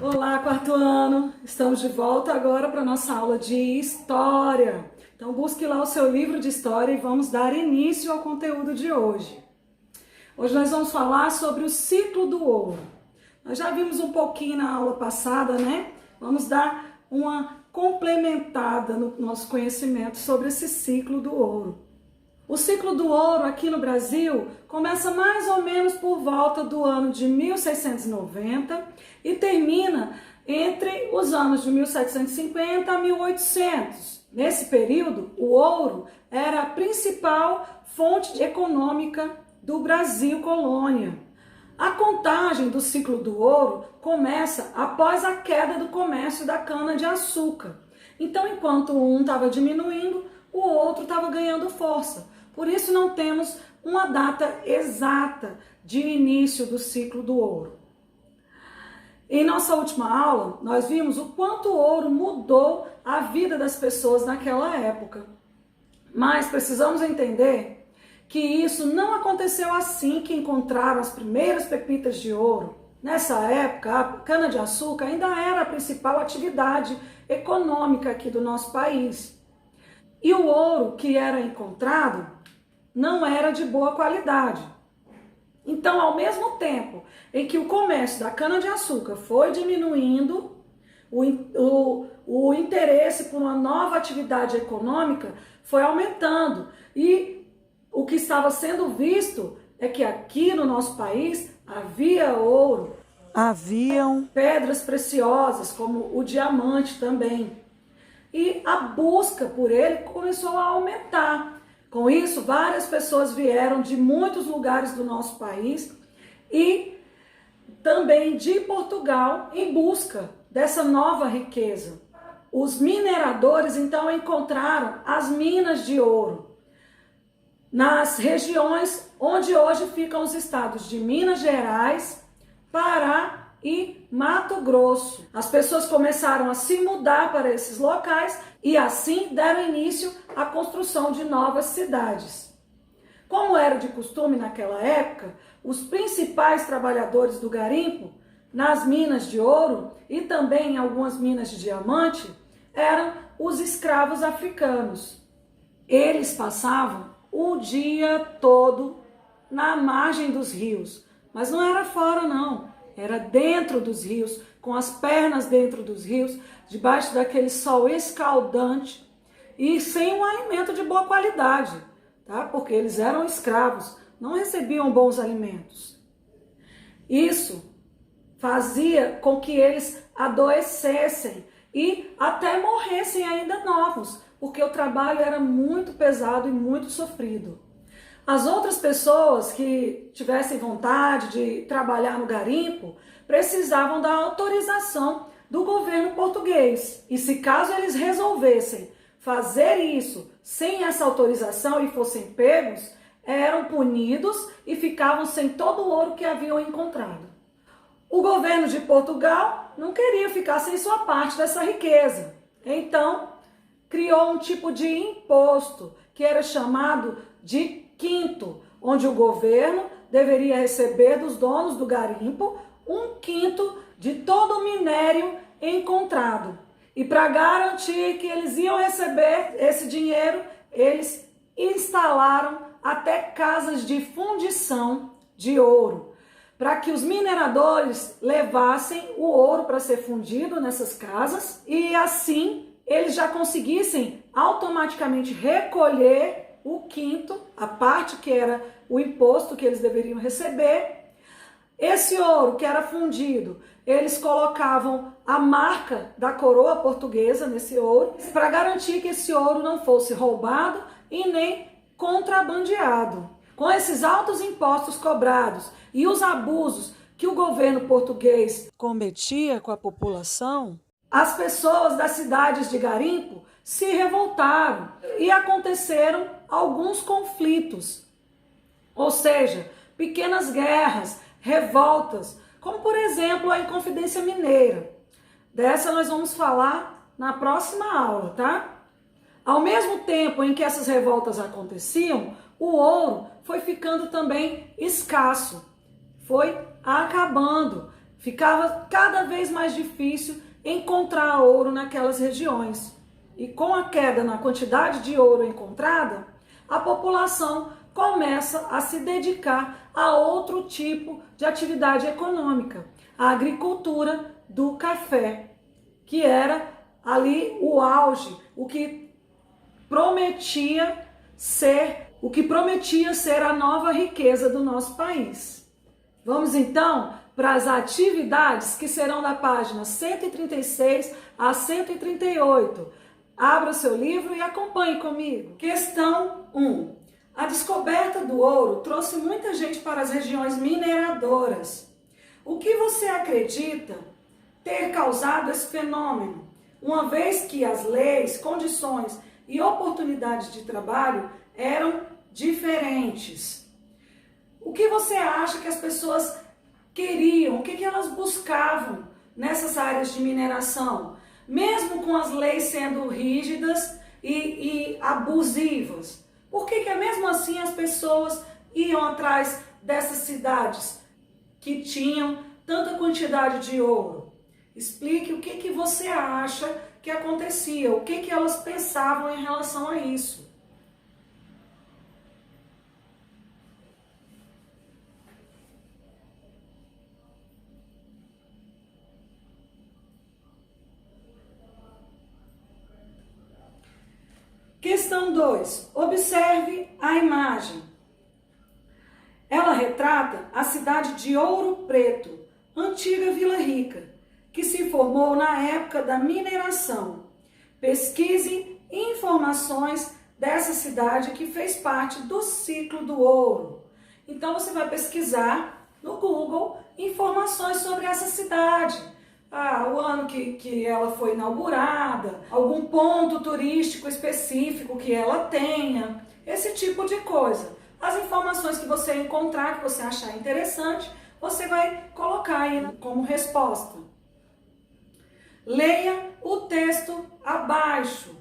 Olá, quarto ano! Estamos de volta agora para a nossa aula de História. Então busque lá o seu livro de História e vamos dar início ao conteúdo de hoje. Hoje nós vamos falar sobre o ciclo do ouro. Nós já vimos um pouquinho na aula passada, né? Vamos dar uma complementada no nosso conhecimento sobre esse ciclo do ouro. O ciclo do ouro aqui no Brasil começa mais ou menos por volta do ano de 1690 e termina entre os anos de 1750 a 1800. Nesse período, o ouro era a principal fonte econômica do Brasil colônia. A contagem do ciclo do ouro começa após a queda do comércio da cana-de-açúcar. Então, enquanto um estava diminuindo, o outro estava ganhando força. Por isso não temos uma data exata de início do ciclo do ouro. Em nossa última aula, nós vimos o quanto o ouro mudou a vida das pessoas naquela época. Mas precisamos entender que isso não aconteceu assim que encontraram as primeiras pepitas de ouro. Nessa época, a cana-de-açúcar ainda era a principal atividade econômica aqui do nosso país. E o ouro que era encontrado não era de boa qualidade. Então, ao mesmo tempo em que o comércio da cana-de-açúcar foi diminuindo, o interesse por uma nova atividade econômica foi aumentando. E o que estava sendo visto é que aqui no nosso país havia ouro, haviam pedras preciosas, como o diamante também. E a busca por ele começou a aumentar. Com isso, várias pessoas vieram de muitos lugares do nosso país e também de Portugal em busca dessa nova riqueza. Os mineradores então encontraram as minas de ouro nas regiões onde hoje ficam os estados de Minas Gerais, Pará e Mato Grosso. As pessoas começaram a se mudar para esses locais e assim deram início à construção de novas cidades. Como era de costume naquela época, os principais trabalhadores do garimpo, nas minas de ouro e também em algumas minas de diamante, eram os escravos africanos. Eles passavam o dia todo na margem dos rios, mas não era fora não. Era dentro dos rios, com as pernas dentro dos rios, debaixo daquele sol escaldante e sem um alimento de boa qualidade, tá? Porque eles eram escravos, não recebiam bons alimentos. Isso fazia com que eles adoecessem e até morressem ainda novos, porque o trabalho era muito pesado e muito sofrido. As outras pessoas que tivessem vontade de trabalhar no garimpo precisavam da autorização do governo português. E se caso eles resolvessem fazer isso sem essa autorização e fossem pegos, eram punidos e ficavam sem todo o ouro que haviam encontrado. O governo de Portugal não queria ficar sem sua parte dessa riqueza. Então, criou um tipo de imposto que era chamado de quinto, onde o governo deveria receber dos donos do garimpo um quinto de todo o minério encontrado. E para garantir que eles iam receber esse dinheiro, eles instalaram até casas de fundição de ouro, para que os mineradores levassem o ouro para ser fundido nessas casas e assim eles já conseguissem automaticamente recolher o quinto, a parte que era o imposto que eles deveriam receber. Esse ouro que era fundido, eles colocavam a marca da coroa portuguesa nesse ouro, para garantir que esse ouro não fosse roubado e nem contrabandeado. Com esses altos impostos cobrados e os abusos que o governo português cometia com a população, as pessoas das cidades de garimpo se revoltaram e aconteceram alguns conflitos, ou seja, pequenas guerras, revoltas, como por exemplo a Inconfidência Mineira. Dessa nós vamos falar na próxima aula, tá? Ao mesmo tempo em que essas revoltas aconteciam, o ouro foi ficando também escasso, foi acabando. ficava cada vez mais difícil encontrar ouro naquelas regiões. E com a queda na quantidade de ouro encontrada, a população começa a se dedicar a outro tipo de atividade econômica, a agricultura do café, que era ali o auge, o que prometia ser a nova riqueza do nosso país. Vamos então para as atividades que serão da página 136 a 138. Abra o seu livro e acompanhe comigo. Questão 1. A descoberta do ouro trouxe muita gente para as regiões mineradoras. O que você acredita ter causado esse fenômeno, uma vez que as leis, condições e oportunidades de trabalho eram diferentes? O que você acha que as pessoas queriam, o que elas buscavam nessas áreas de mineração, mesmo com as leis sendo rígidas e abusivas? Por que mesmo assim as pessoas iam atrás dessas cidades que tinham tanta quantidade de ouro? Explique o que você acha que acontecia, o que elas pensavam em relação a isso. Questão 2. Observe a imagem. Ela retrata a cidade de Ouro Preto, antiga Vila Rica, que se formou na época da mineração. Pesquise informações dessa cidade que fez parte do ciclo do ouro. Então você vai pesquisar no Google informações sobre essa cidade. O ano que ela foi inaugurada, algum ponto turístico específico que ela tenha, esse tipo de coisa. As informações que você encontrar, que você achar interessante, você vai colocar aí como resposta. Leia o texto abaixo.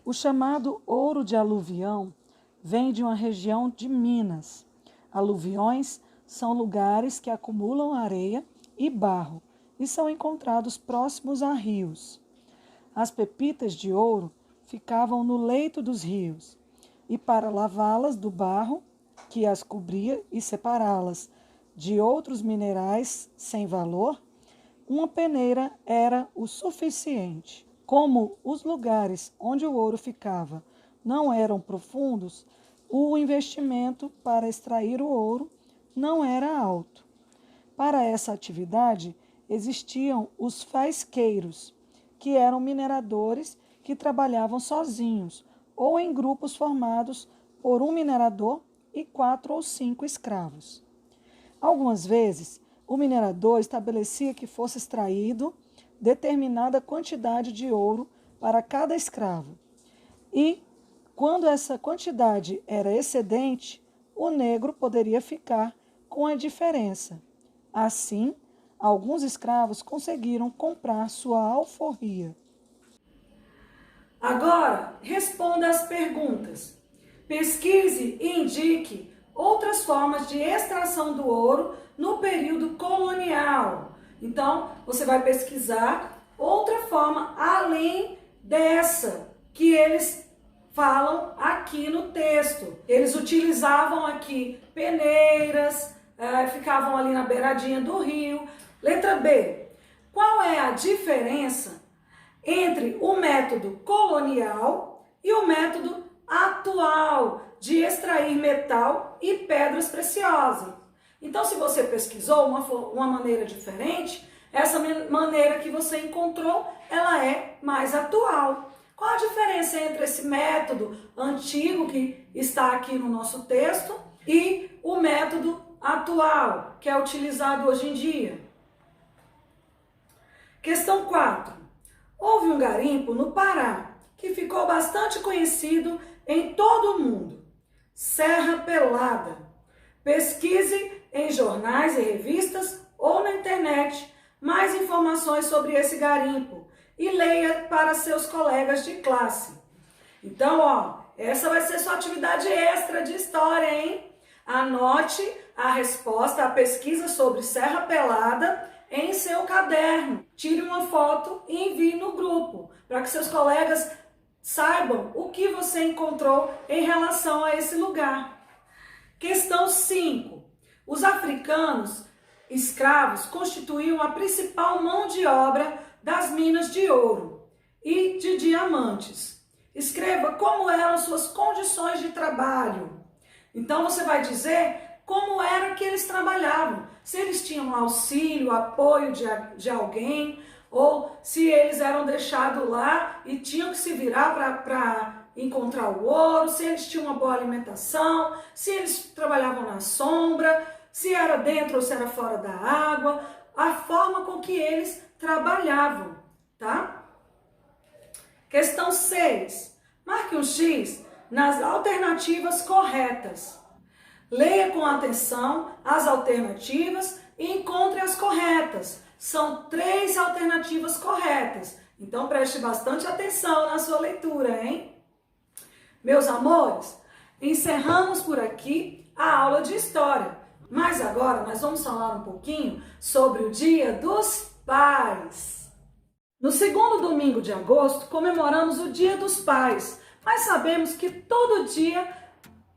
O chamado ouro de aluvião vem de uma região de Minas. Aluviões são lugares que acumulam areia e barro e são encontrados próximos a rios. As pepitas de ouro ficavam no leito dos rios, e para lavá-las do barro que as cobria e separá-las de outros minerais sem valor, uma peneira era o suficiente. Como os lugares onde o ouro ficava não eram profundos, o investimento para extrair o ouro não era alto. Para essa atividade, existiam os faisqueiros, que eram mineradores que trabalhavam sozinhos ou em grupos formados por um minerador e 4 ou 5 escravos. Algumas vezes, o minerador estabelecia que fosse extraído determinada quantidade de ouro para cada escravo. E, quando essa quantidade era excedente, o negro poderia ficar com a diferença. Assim, alguns escravos conseguiram comprar sua alforria. Agora, responda às perguntas. Pesquise e indique outras formas de extração do ouro no período colonial. Então, você vai pesquisar outra forma além dessa que eles falam aqui no texto. Eles utilizavam aqui peneiras, ficavam ali na beiradinha do rio. Letra B. Qual é a diferença entre o método colonial e o método atual de extrair metal e pedras preciosas? Então, se você pesquisou uma maneira diferente, essa maneira que você encontrou, ela é mais atual. Qual a diferença entre esse método antigo que está aqui no nosso texto e o método atual, que é utilizado hoje em dia? Questão 4. Houve um garimpo no Pará que ficou bastante conhecido em todo o mundo. Serra Pelada. Pesquise em jornais e revistas ou na internet mais informações sobre esse garimpo e leia para seus colegas de classe. Então, essa vai ser sua atividade extra de história, hein? Anote a resposta à pesquisa sobre Serra Pelada em seu caderno. Tire uma foto e envie no grupo, para que seus colegas saibam o que você encontrou em relação a esse lugar. Questão 5. Os africanos escravos constituíam a principal mão de obra das minas de ouro e de diamantes. Escreva como eram suas condições de trabalho. Então você vai dizer como era que eles trabalhavam. Se eles tinham auxílio, apoio de alguém, ou se eles eram deixados lá e tinham que se virar para encontrar o ouro, se eles tinham uma boa alimentação, se eles trabalhavam na sombra, se era dentro ou se era fora da água, a forma com que eles trabalhavam, tá? Questão 6. Marque um X nas alternativas corretas. Leia com atenção as alternativas e encontre as corretas. São 3 alternativas corretas. Então preste bastante atenção na sua leitura, hein? Meus amores, encerramos por aqui a aula de história. Mas agora nós vamos falar um pouquinho sobre o Dia dos Pais. No segundo domingo de agosto, comemoramos o Dia dos Pais, mas sabemos que todo dia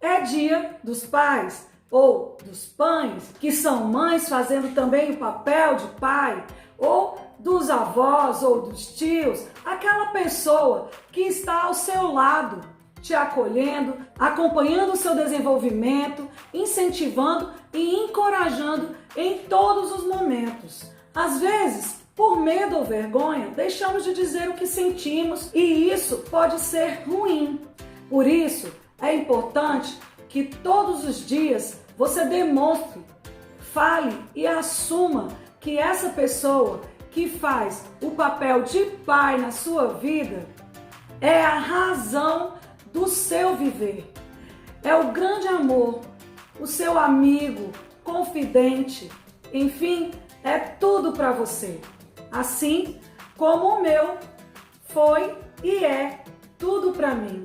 é Dia dos Pais, ou dos pães, que são mães fazendo também o papel de pai, ou dos avós ou dos tios, aquela pessoa que está ao seu lado, te acolhendo, acompanhando o seu desenvolvimento, incentivando e encorajando em todos os momentos. Às vezes, por medo ou vergonha, deixamos de dizer o que sentimos e isso pode ser ruim. Por isso, é importante que todos os dias você demonstre, fale e assuma que essa pessoa que faz o papel de pai na sua vida é a razão do seu viver. É o grande amor, o seu amigo, confidente, enfim, é tudo para você. Assim como o meu foi e é tudo para mim.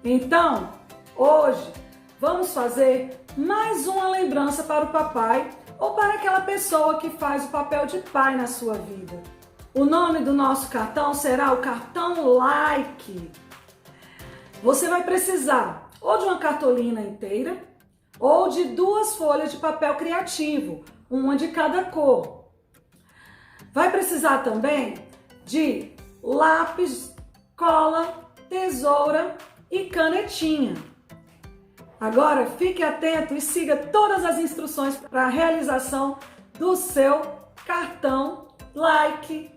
Então, hoje, vamos fazer mais uma lembrança para o papai ou para aquela pessoa que faz o papel de pai na sua vida. O nome do nosso cartão será o cartão Like. Você vai precisar ou de uma cartolina inteira ou de 2 folhas de papel criativo, uma de cada cor. Vai precisar também de lápis, cola, tesoura e canetinha. Agora fique atento e siga todas as instruções para a realização do seu cartão Like.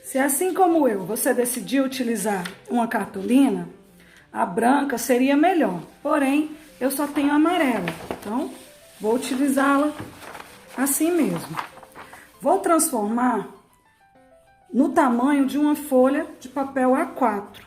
Se assim como eu, você decidiu utilizar uma cartolina, a branca seria melhor. Porém, eu só tenho amarela, então vou utilizá-la assim mesmo. Vou transformar no tamanho de uma folha de papel A4.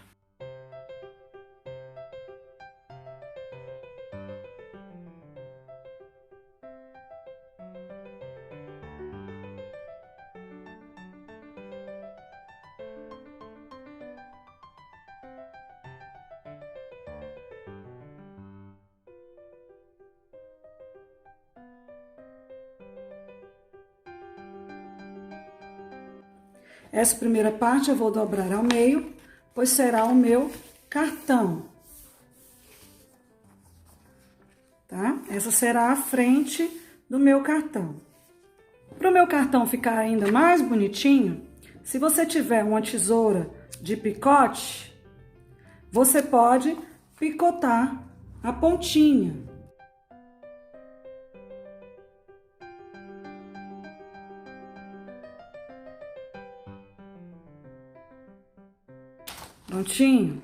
Essa primeira parte eu vou dobrar ao meio, pois será o meu cartão. Tá? Essa será a frente do meu cartão. Para o meu cartão ficar ainda mais bonitinho, se você tiver uma tesoura de picote, você pode picotar a pontinha. Prontinho?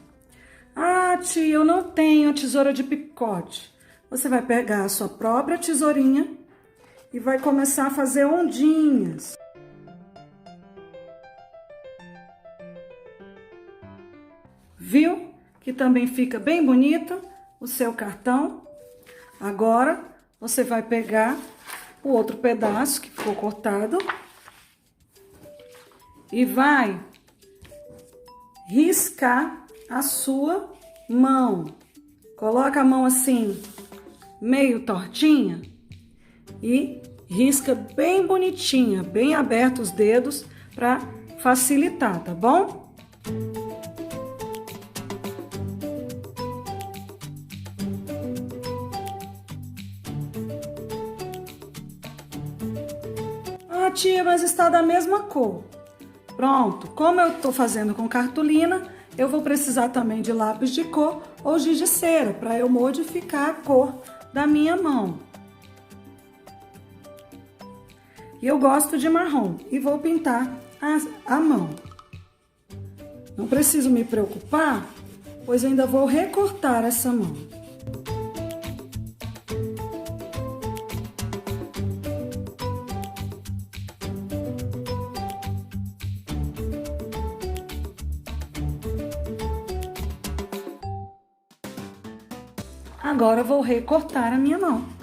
Ah, tia, eu não tenho tesoura de picote. Você vai pegar a sua própria tesourinha e vai começar a fazer ondinhas. Viu? Que também fica bem bonito o seu cartão. Agora, você vai pegar o outro pedaço que ficou cortado e vai riscar a sua mão. Coloca a mão assim, meio tortinha e risca bem bonitinha, bem aberto os dedos para facilitar, tá bom? Ah, tia, mas está da mesma cor. Pronto, como eu estou fazendo com cartolina, eu vou precisar também de lápis de cor ou giz de cera para eu modificar a cor da minha mão. E eu gosto de marrom e vou pintar a mão. Não preciso me preocupar, pois ainda vou recortar essa mão. Agora vou recortar a minha mão.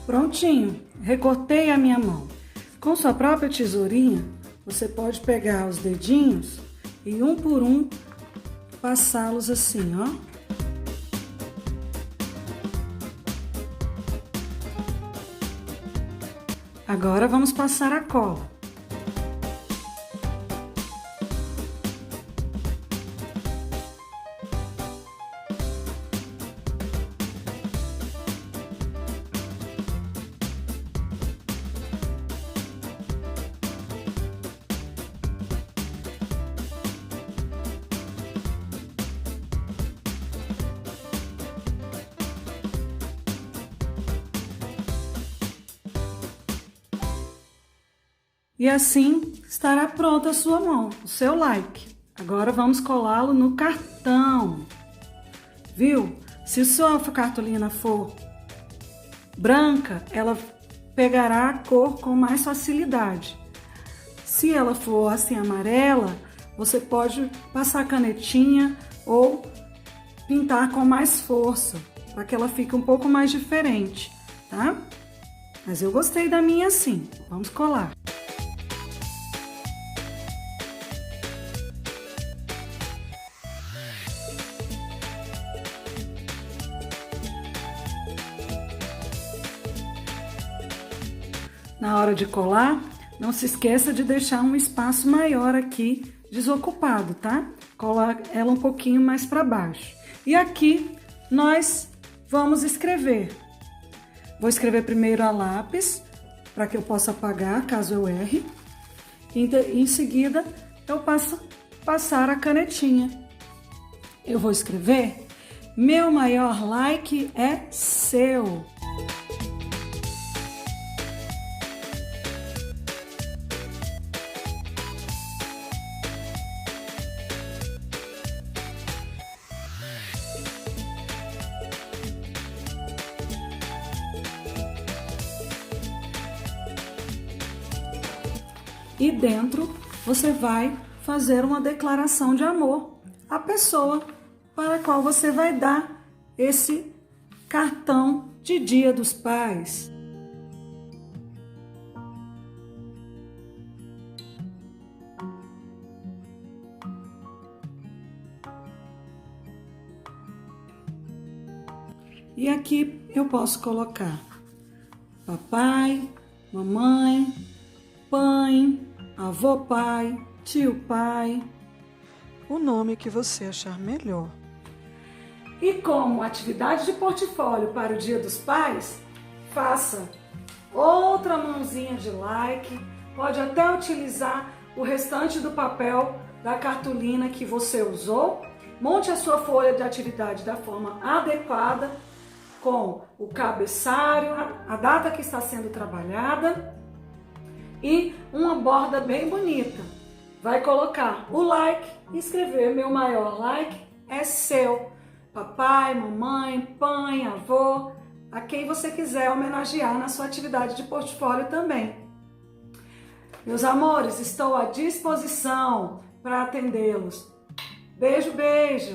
Prontinho, recortei a minha mão. Com sua própria tesourinha, você pode pegar os dedinhos e um por um passá-los assim, ó. Agora vamos passar a cola. E assim estará pronta a sua mão, o seu like. Agora vamos colá-lo no cartão. Viu? Se a sua cartolina for branca, ela pegará a cor com mais facilidade. Se ela for assim amarela, você pode passar a canetinha ou pintar com mais força, para que ela fique um pouco mais diferente, tá? Mas eu gostei da minha assim. Vamos colar. Na hora de colar, não se esqueça de deixar um espaço maior aqui desocupado, tá? Colar ela um pouquinho mais para baixo. E aqui nós vamos escrever. Vou escrever primeiro a lápis, para que eu possa apagar caso eu erre. Em seguida, eu passo passar a canetinha. Eu vou escrever: meu maior like é seu. E dentro você vai fazer uma declaração de amor à pessoa para a qual você vai dar esse cartão de Dia dos Pais. E aqui eu posso colocar papai, mamãe, pai, avô pai, tio pai, o nome que você achar melhor. E como atividade de portfólio para o Dia dos Pais, faça outra mãozinha de like, pode até utilizar o restante do papel da cartolina que você usou, monte a sua folha de atividade da forma adequada, com o cabeçalho, a data que está sendo trabalhada e uma borda bem bonita. Vai colocar o like e escrever: meu maior like é seu. Papai, mamãe, pai, avô, a quem você quiser homenagear na sua atividade de portfólio também. Meus amores, estou à disposição para atendê-los. Beijo, beijo!